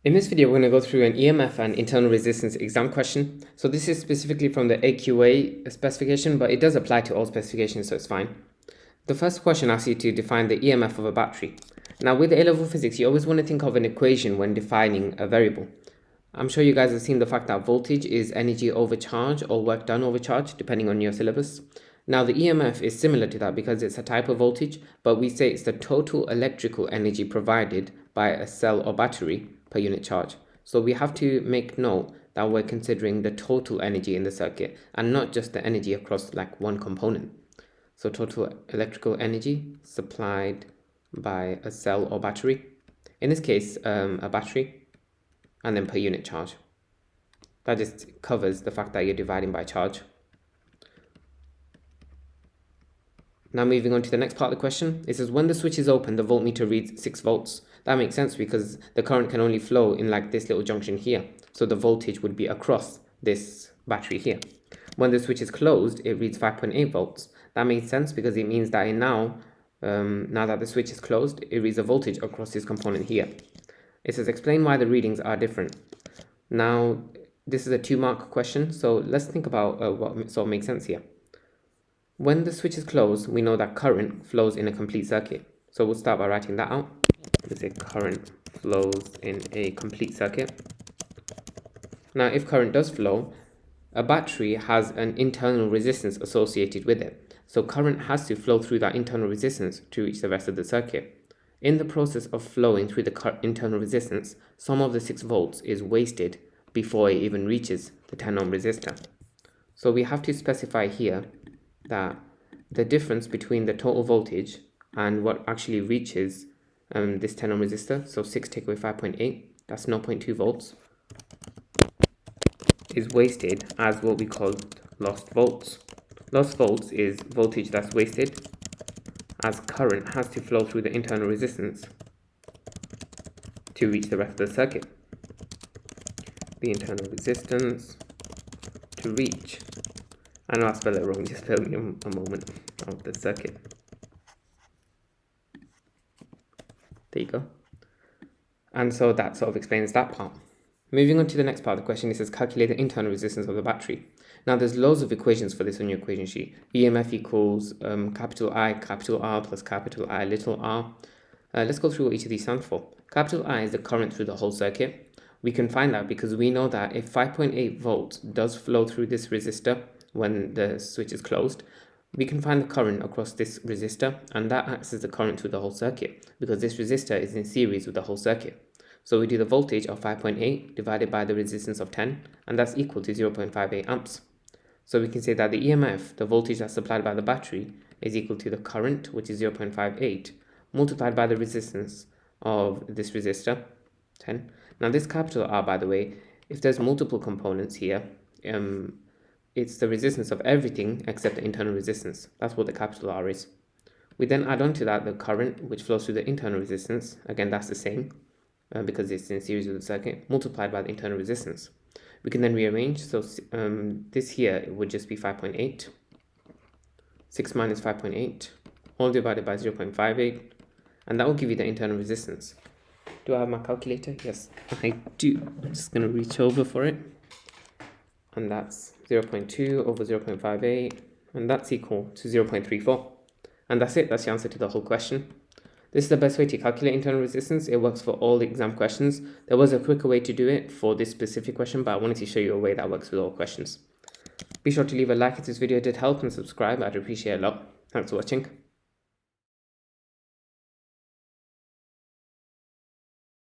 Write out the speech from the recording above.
In this video, we're going to go through an EMF and internal resistance exam question. So this is specifically from the AQA specification, but it does apply to all specifications, so it's fine. The first question asks you to define the EMF of a battery. Now with A-level physics, you always want to think of an equation when defining a variable. I'm sure you guys have seen the fact that voltage is energy over charge or work done over charge, depending on your syllabus. Now the EMF is similar to that because it's a type of voltage, but we say it's the total electrical energy provided by a cell or battery per unit charge. So we have to make note that we're considering the total energy in the circuit and not just the energy across like one component. So total electrical energy supplied by a cell or battery. In this case, a battery, and then per unit charge. That just covers the fact that you're dividing by charge. Now moving on to the next part of the question, it says when the switch is open, the voltmeter reads 6 volts. That makes sense because the current can only flow in like this little junction here. So the voltage would be across this battery here. When the switch is closed, it reads 5.8 volts. That makes sense because it means that now that the switch is closed, it reads a voltage across this component here. It says explain why the readings are different. Now, this is a 2-mark question, so let's think about what sort of makes sense here. When the switch is closed, we know that current flows in a complete circuit. So we'll start by writing that out. Let's say current flows in a complete circuit. Now, if current does flow, a battery has an internal resistance associated with it. So current has to flow through that internal resistance to reach the rest of the circuit. In the process of flowing through the internal resistance, some of the 6 volts is wasted before it even reaches the 10 ohm resistor. So we have to specify here that the difference between the total voltage and what actually reaches this 10 ohm resistor, so 6 take away 5.8, that's 0.2 volts, is wasted as what we call lost volts. Lost volts is voltage that's wasted as current has to flow through the internal resistance to reach the rest of the circuit. The internal resistance to reach, I know I spelled it wrong, just bear with me a moment, of the circuit. There you go. And so that sort of explains that part. Moving on to the next part of the question, it says calculate the internal resistance of the battery. Now there's loads of equations for this on your equation sheet. EMF equals capital I, capital R plus capital I, little r. Let's go through what each of these stands for. Capital I is the current through the whole circuit. We can find that because we know that if 5.8 volts does flow through this resistor when the switch is closed, we can find the current across this resistor, and that acts as the current through the whole circuit because this resistor is in series with the whole circuit. So we do the voltage of 5.8 divided by the resistance of 10, and that's equal to 0.58 amps. So we can say that the EMF, the voltage that's supplied by the battery, is equal to the current, which is 0.58, multiplied by the resistance of this resistor, 10. Now this capital R, by the way, if there's multiple components here, it's the resistance of everything except the internal resistance. That's what the capital R is. We then add on to that the current, which flows through the internal resistance. Again, that's the same because it's in series with the circuit, multiplied by the internal resistance. We can then rearrange. So this here, it would just be 5.8. 6 minus 5.8, all divided by 0.58. And that will give you the internal resistance. Do I have my calculator? Yes, I do. I'm just going to reach over for it. And that's 0.2 over 0.58, and that's equal to 0.34. And that's it, that's the answer to the whole question. This is the best way to calculate internal resistance. It works for all the exam questions. There was a quicker way to do it for this specific question, but I wanted to show you a way that works with all questions. Be sure to leave a like if this video did help and subscribe. I'd appreciate it a lot. Thanks for watching.